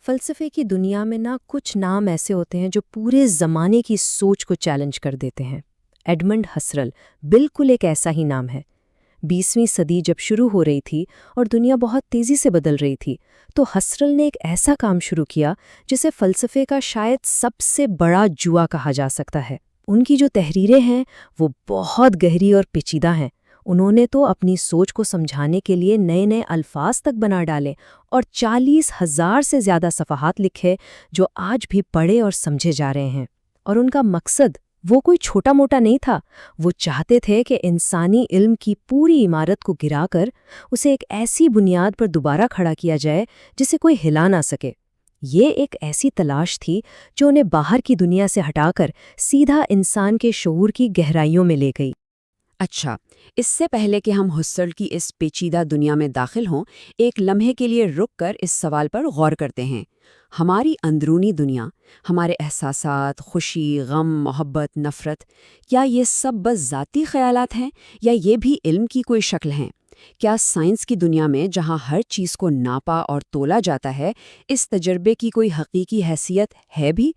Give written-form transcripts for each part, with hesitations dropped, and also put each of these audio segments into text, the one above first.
فلسفے کی دنیا میں کچھ نام ایسے ہوتے ہیں جو پورے زمانے کی سوچ کو چیلنج کر دیتے ہیں۔ ایڈمنڈ ہسرل بالکل ایک ایسا ہی نام ہے۔ 20ویں صدی جب شروع ہو رہی تھی اور دنیا بہت تیزی سے بدل رہی تھی تو ہسرل نے ایک ایسا کام شروع کیا جسے فلسفے کا شاید سب سے بڑا جوا کہا جا سکتا ہے۔ ان کی جو تحریریں ہیں وہ بہت گہری اور پیچیدہ ہیں۔ انہوں نے تو اپنی سوچ کو سمجھانے کے لیے نئے نئے الفاظ تک بنا ڈالے اور 40,000 سے زیادہ صفحات لکھے جو آج بھی پڑھے اور سمجھے جا رہے ہیں۔ اور ان کا مقصد وہ کوئی چھوٹا موٹا نہیں تھا، وہ چاہتے تھے کہ انسانی علم کی پوری عمارت کو گرا کر اسے ایک ایسی بنیاد پر دوبارہ کھڑا کیا جائے جسے کوئی ہلا نہ سکے۔ یہ ایک ایسی تلاش تھی جو انہیں باہر کی دنیا سے ہٹا کر سیدھا انسان کے شعور کی گہرائیوں میں لے گئی۔ اچھا، اس سے پہلے کہ ہم ہسرل کی اس پیچیدہ دنیا میں داخل ہوں، ایک لمحے کے لیے رک کر اس سوال پر غور کرتے ہیں۔ ہماری اندرونی دنیا، ہمارے احساسات، خوشی، غم، محبت، نفرت، کیا یہ سب بس ذاتی خیالات ہیں یا یہ بھی علم کی کوئی شکل ہیں؟ کیا سائنس کی دنیا میں جہاں ہر چیز کو ناپا اور تولا جاتا ہے، اس تجربے کی کوئی حقیقی حیثیت ہے بھی؟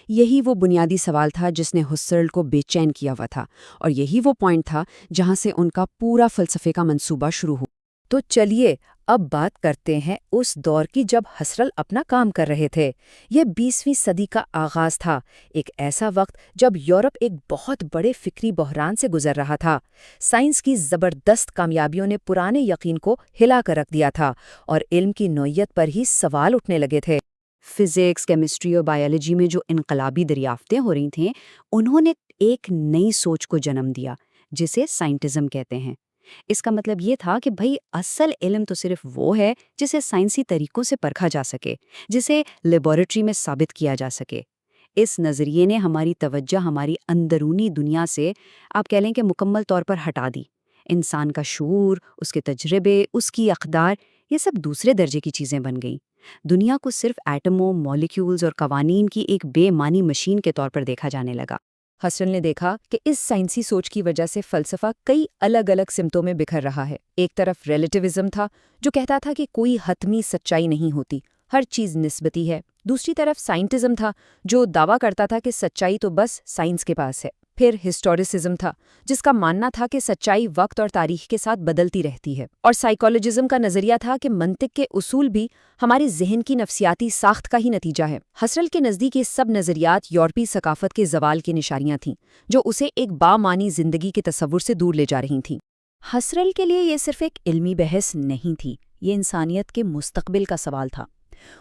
یہی وہ بنیادی سوال تھا جس نے ہسرل کو بے چین کیا ہوا تھا، اور یہی وہ پوائنٹ تھا جہاں سے ان کا پورا فلسفے کا منصوبہ شروع ہوا۔ تو چلیے اب بات کرتے ہیں اس دور کی جب ہسرل اپنا کام کر رہے تھے۔ یہ 20ویں صدی کا آغاز تھا، ایک ایسا وقت جب یورپ ایک بہت بڑے فکری بحران سے گزر رہا تھا۔ سائنس کی زبردست کامیابیوں نے پرانے یقین کو ہلا کر رکھ دیا تھا اور علم کی نوعیت پر ہی سوال اٹھنے لگے تھے۔ فزکس، کیمسٹری اور بائیولوجی میں جو انقلابی دریافتیں ہو رہی تھیں، انہوں نے ایک نئی سوچ کو جنم دیا جسے سائنٹزم کہتے ہیں۔ اس کا مطلب یہ تھا کہ بھئی اصل علم تو صرف وہ ہے جسے سائنسی طریقوں سے پرکھا جا سکے، جسے لیبارٹری میں ثابت کیا جا سکے۔ اس نظریے نے ہماری توجہ ہماری اندرونی دنیا سے آپ کہہ لیں کہ مکمل طور پر ہٹا دی۔ انسان کا شعور، اس کے تجربے، اس کی اقدار، یہ سب دوسرے درجے کی چیزیں بن گئیں۔ دنیا کو صرف ایٹموں، مالیکیولز اور قوانین کی ایک بے معنی مشین کے طور پر دیکھا جانے لگا۔ ہسرل نے دیکھا کہ اس سائنسی سوچ کی وجہ سے فلسفہ کئی الگ الگ سمتوں میں بکھر رہا ہے۔ ایک طرف ریلیٹیوزم تھا جو کہتا تھا کہ کوئی حتمی سچائی نہیں ہوتی، ہر چیز نسبتی ہے۔ دوسری طرف سائنٹزم تھا جو دعویٰ کرتا تھا کہ سچائی تو بس سائنس کے پاس ہے۔ پھر ہسٹوریسزم تھا جس کا ماننا تھا کہ سچائی وقت اور تاریخ کے ساتھ بدلتی رہتی ہے۔ اور سائیکالوجزم کا نظریہ تھا کہ منطق کے اصول بھی ہمارے ذہن کی نفسیاتی ساخت کا ہی نتیجہ ہے۔ ہسرل کے نزدیک یہ سب نظریات یورپی ثقافت کے زوال کی نشانیاں تھیں جو اسے ایک بامعنی زندگی کے تصور سے دور لے جا رہی تھیں۔ ہسرل کے لیے یہ صرف ایک علمی بحث نہیں تھی، یہ انسانیت کے مستقبل کا سوال تھا۔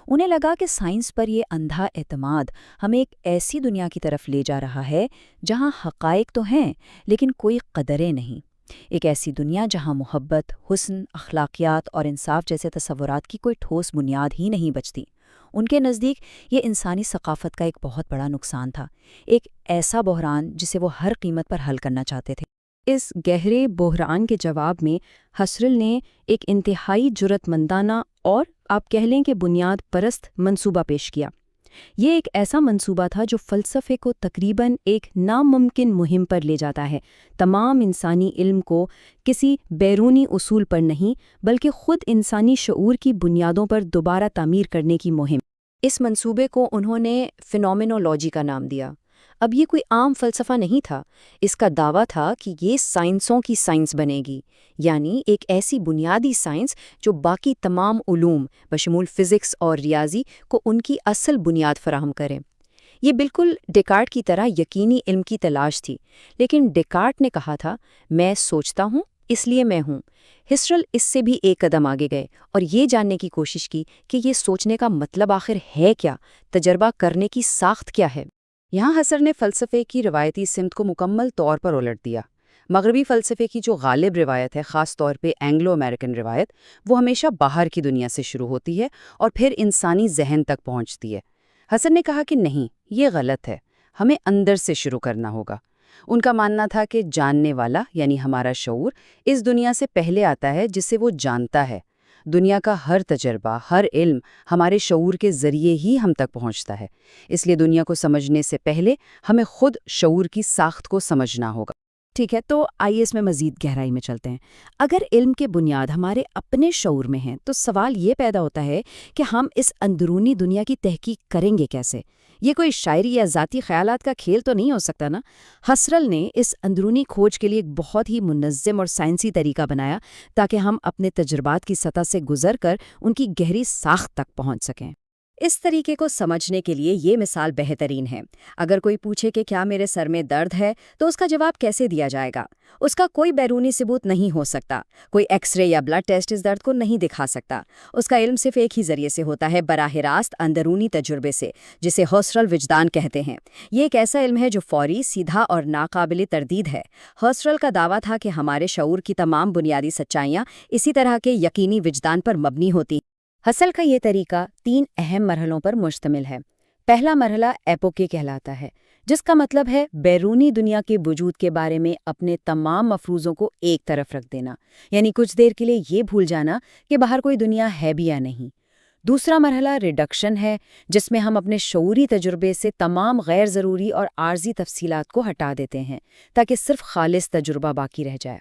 انہیں لگا کہ سائنس پر یہ اندھا اعتماد ہمیں ایک ایسی دنیا کی طرف لے جا رہا ہے جہاں حقائق تو ہیں لیکن کوئی قدریں نہیں، ایک ایسی دنیا جہاں محبت، حسن، اخلاقیات اور انصاف جیسے تصورات کی کوئی ٹھوس بنیاد ہی نہیں بچتی۔ ان کے نزدیک یہ انسانی ثقافت کا ایک بہت بڑا نقصان تھا، ایک ایسا بحران جسے وہ ہر قیمت پر حل کرنا چاہتے تھے۔ اس گہرے بحران کے جواب میں ہسرل نے ایک انتہائی جرأت مندانہ اور آپ کہہ لیں کہ بنیاد پرست منصوبہ پیش کیا۔ یہ ایک ایسا منصوبہ تھا جو فلسفے کو تقریباً ایک ناممکن مہم پر لے جاتا ہے، تمام انسانی علم کو کسی بیرونی اصول پر نہیں بلکہ خود انسانی شعور کی بنیادوں پر دوبارہ تعمیر کرنے کی مہم۔ اس منصوبے کو انہوں نے فینومینولوجی کا نام دیا۔ اب یہ کوئی عام فلسفہ نہیں تھا، اس کا دعویٰ تھا کہ یہ سائنسوں کی سائنس بنے گی، یعنی ایک ایسی بنیادی سائنس جو باقی تمام علوم بشمول فزکس اور ریاضی کو ان کی اصل بنیاد فراہم کرے۔ یہ بالکل ڈیکارٹ کی طرح یقینی علم کی تلاش تھی، لیکن ڈیکارٹ نے کہا تھا میں سوچتا ہوں اس لیے میں ہوں۔ ہسرل اس سے بھی ایک قدم آگے گئے اور یہ جاننے کی کوشش کی کہ یہ سوچنے کا مطلب آخر ہے کیا، تجربہ کرنے کی ساخت کیا ہے۔ یہاں ہسرل نے فلسفے کی روایتی سمت کو مکمل طور پر الٹ دیا۔ مغربی فلسفے کی جو غالب روایت ہے، خاص طور پہ اینگلو امریکن روایت، وہ ہمیشہ باہر کی دنیا سے شروع ہوتی ہے اور پھر انسانی ذہن تک پہنچتی ہے۔ ہسرل نے کہا کہ نہیں، یہ غلط ہے، ہمیں اندر سے شروع کرنا ہوگا۔ ان کا ماننا تھا کہ جاننے والا یعنی ہمارا شعور اس دنیا سے پہلے آتا ہے جسے وہ جانتا ہے۔ دنیا کا ہر تجربہ، ہر علم ہمارے شعور کے ذریعے ہی ہم تک پہنچتا ہے، اس لیے دنیا کو سمجھنے سے پہلے ہمیں خود شعور کی ساخت کو سمجھنا ہوگا۔ ٹھیک ہے، تو آئیے اس میں مزید گہرائی میں چلتے ہیں۔ اگر علم کے بنیاد ہمارے اپنے شعور میں ہیں تو سوال یہ پیدا ہوتا ہے کہ ہم اس اندرونی دنیا کی تحقیق کریں گے کیسے؟ یہ کوئی شاعری یا ذاتی خیالات کا کھیل تو نہیں ہو سکتا نا؟ ہسرل نے اس اندرونی کھوج کے لیے ایک بہت ہی منظم اور سائنسی طریقہ بنایا تاکہ ہم اپنے تجربات کی سطح سے گزر کر ان کی گہری ساخت تک پہنچ سکیں۔ اس طریقے کو سمجھنے کے لیے یہ مثال بہترین ہے۔ اگر کوئی پوچھے کہ کیا میرے سر میں درد ہے تو اس کا جواب کیسے دیا جائے گا؟ اس کا کوئی بیرونی ثبوت نہیں ہو سکتا، کوئی ایکس رے یا بلڈ ٹیسٹ اس درد کو نہیں دکھا سکتا۔ اس کا علم صرف ایک ہی ذریعے سے ہوتا ہے، براہ راست اندرونی تجربے سے، جسے ہسرل وجدان کہتے ہیں۔ یہ ایک ایسا علم ہے جو فوری، سیدھا اور ناقابل تردید ہے۔ ہسرل کا دعویٰ تھا کہ ہمارے شعور کی تمام بنیادی سچائیاں اسی طرح کے یقینی وجدان پر مبنی ہوتی ہیں۔ ہسل کا یہ طریقہ 3 اہم مرحلوں پر مشتمل ہے۔ پہلا مرحلہ ایپوکے کہلاتا ہے، جس کا مطلب ہے بیرونی دنیا کے وجود کے بارے میں اپنے تمام مفروضوں کو ایک طرف رکھ دینا، یعنی کچھ دیر کے لیے یہ بھول جانا کہ باہر کوئی دنیا ہے بھی یا نہیں۔ دوسرا مرحلہ ریڈکشن ہے، جس میں ہم اپنے شعوری تجربے سے تمام غیر ضروری اور عارضی تفصیلات کو ہٹا دیتے ہیں تاکہ صرف خالص تجربہ باقی رہ جائے۔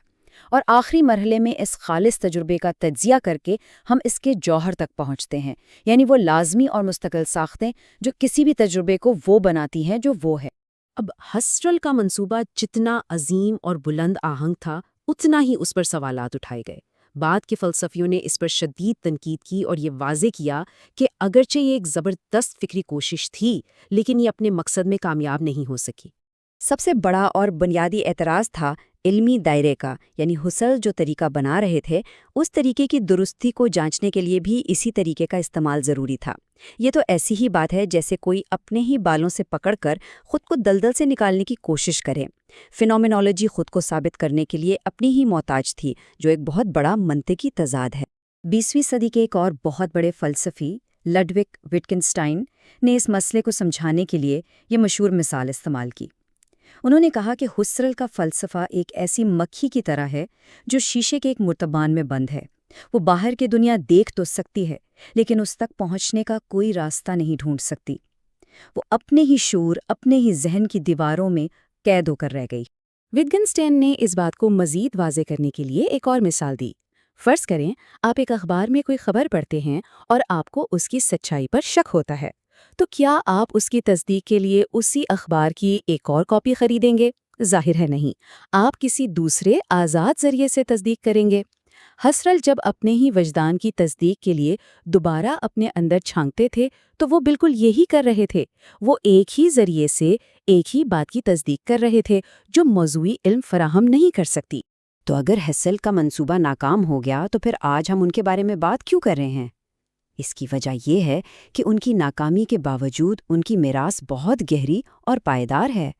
اور آخری مرحلے میں اس خالص تجربے کا تجزیہ کر کے ہم اس کے جوہر تک پہنچتے ہیں، یعنی وہ لازمی اور مستقل ساختیں جو کسی بھی تجربے کو وہ بناتی ہیں جو وہ ہے۔ اب ہسرل کا منصوبہ جتنا عظیم اور بلند آہنگ تھا، اتنا ہی اس پر سوالات اٹھائے گئے۔ بعد کے فلسفیوں نے اس پر شدید تنقید کی اور یہ واضح کیا کہ اگرچہ یہ ایک زبردست فکری کوشش تھی، لیکن یہ اپنے مقصد میں کامیاب نہیں ہو سکی۔ سب سے بڑا اور بنیادی اعتراض تھا علمی دائرے کا، یعنی ہسرل جو طریقہ بنا رہے تھے اس طریقے کی درستی کو جانچنے کے لیے بھی اسی طریقے کا استعمال ضروری تھا۔ یہ تو ایسی ہی بات ہے جیسے کوئی اپنے ہی بالوں سے پکڑ کر خود کو دلدل سے نکالنے کی کوشش کرے۔ فینومینالوجی خود کو ثابت کرنے کے لیے اپنی ہی محتاج تھی، جو ایک بہت بڑا منطقی تضاد ہے۔ 20ویں صدی کے ایک اور بہت بڑے فلسفی لڈوگ وٹکنسٹائن نے اس مسئلے کو سمجھانے کے لیے یہ مشہور مثال استعمال کی۔ انہوں نے کہا کہ ہسرل کا فلسفہ ایک ایسی مکھی کی طرح ہے جو شیشے کے ایک مرتبان میں بند ہے۔ وہ باہر کی دنیا دیکھ تو سکتی ہے، لیکن اس تک پہنچنے کا کوئی راستہ نہیں ڈھونڈ سکتی۔ وہ اپنے ہی شعور، اپنے ہی ذہن کی دیواروں میں قید ہو کر رہ گئی۔ وٹگنسٹین نے اس بات کو مزید واضح کرنے کے لیے ایک اور مثال دی۔ فرض کریں آپ ایک اخبار میں کوئی خبر پڑھتے ہیں اور آپ کو اس کی سچائی پر شک ہوتا ہے، تو کیا آپ اس کی تصدیق کے لیے اسی اخبار کی ایک اور کاپی خریدیں گے؟ ظاہر ہے نہیں، آپ کسی دوسرے آزاد ذریعے سے تصدیق کریں گے۔ ہسرل جب اپنے ہی وجدان کی تصدیق کے لیے دوبارہ اپنے اندر چھانکتے تھے تو وہ بالکل یہی کر رہے تھے۔ وہ ایک ہی ذریعے سے ایک ہی بات کی تصدیق کر رہے تھے جو موضوعی علم فراہم نہیں کر سکتی۔ تو اگر ہسرل کا منصوبہ ناکام ہو گیا تو پھر آج ہم ان کے بارے میں بات کیوں کر رہے ہیں؟ اس کی وجہ یہ ہے کہ ان کی ناکامی کے باوجود ان کی میراث بہت گہری اور پائیدار ہے۔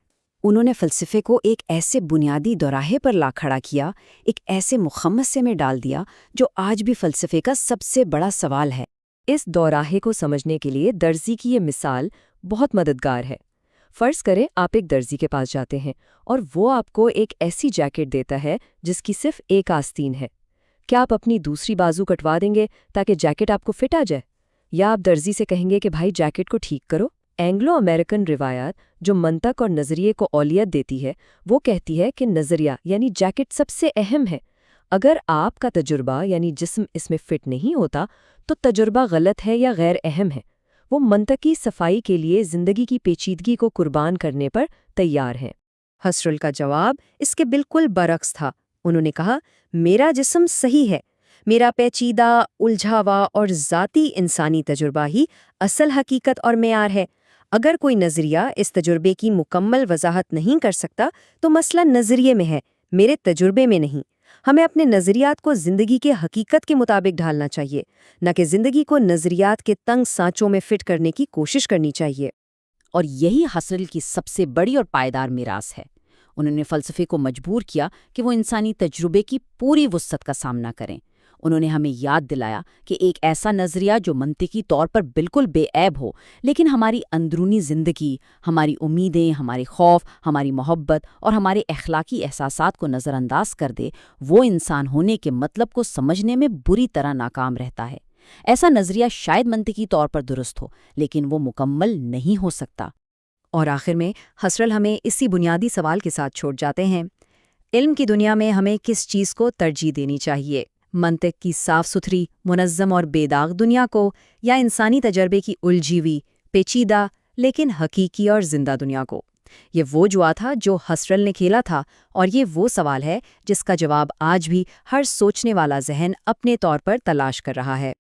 انہوں نے فلسفے کو ایک ایسے بنیادی دوراہے پر لا کھڑا کیا، ایک ایسے مخمصے میں ڈال دیا جو آج بھی فلسفے کا سب سے بڑا سوال ہے۔ اس دوراہے کو سمجھنے کے لیے درزی کی یہ مثال بہت مددگار ہے۔ فرض کریں آپ ایک درزی کے پاس جاتے ہیں اور وہ آپ کو ایک ایسی جیکٹ دیتا ہے جس کی صرف ایک آستین ہے۔ کیا آپ اپنی دوسری بازو کٹوا دیں گے تاکہ جیکٹ آپ کو فٹ آ جائے؟ یا آپ درزی سے کہیں گے کہ بھائی جیکٹ کو ٹھیک کرو؟ اینگلو امریکن روایات جو منطق اور نظریے کو اولویت دیتی ہے، وہ کہتی ہے کہ نظریہ یعنی جیکٹ سب سے اہم ہے۔ اگر آپ کا تجربہ یعنی جسم اس میں فٹ نہیں ہوتا تو تجربہ غلط ہے یا غیر اہم ہے۔ وہ منطقی صفائی کے لیے زندگی کی پیچیدگی کو قربان کرنے پر تیار ہیں۔ ہسرل کا جواب اس کے بالکل برعکس تھا۔ انہوں نے کہا، میرا جسم صحیح ہے، میرا پیچیدہ، الجھاوا اور ذاتی انسانی تجربہ ہی اصل حقیقت اور معیار ہے۔ اگر کوئی نظریہ اس تجربے کی مکمل وضاحت نہیں کر سکتا تو مسئلہ نظریے میں ہے، میرے تجربے میں نہیں۔ ہمیں اپنے نظریات کو زندگی کے حقیقت کے مطابق ڈھالنا چاہیے، نہ کہ زندگی کو نظریات کے تنگ سانچوں میں فٹ کرنے کی کوشش کرنی چاہیے۔ اور یہی ہسرل کی سب سے بڑی اور پائیدار میراث ہے۔ انہوں نے فلسفے کو مجبور کیا کہ وہ انسانی تجربے کی پوری وسعت کا سامنا کریں۔ انہوں نے ہمیں یاد دلایا کہ ایک ایسا نظریہ جو منطقی طور پر بالکل بے عیب ہو، لیکن ہماری اندرونی زندگی، ہماری امیدیں، ہمارے خوف، ہماری محبت اور ہمارے اخلاقی احساسات کو نظر انداز کر دے، وہ انسان ہونے کے مطلب کو سمجھنے میں بری طرح ناکام رہتا ہے۔ ایسا نظریہ شاید منطقی طور پر درست ہو، لیکن وہ مکمل نہیں ہو سکتا۔ اور آخر میں ہسرل ہمیں اسی بنیادی سوال کے ساتھ چھوڑ جاتے ہیں، علم کی دنیا میں ہمیں کس چیز کو ترجیح دینی چاہیے؟ منطق کی صاف ستھری، منظم اور بے داغ دنیا کو، یا انسانی تجربے کی الجھی ہوئی، پیچیدہ لیکن حقیقی اور زندہ دنیا کو؟ یہ وہ جوا تھا جو حسرل نے کھیلا تھا، اور یہ وہ سوال ہے جس کا جواب آج بھی ہر سوچنے والا ذہن اپنے طور پر تلاش کر رہا ہے۔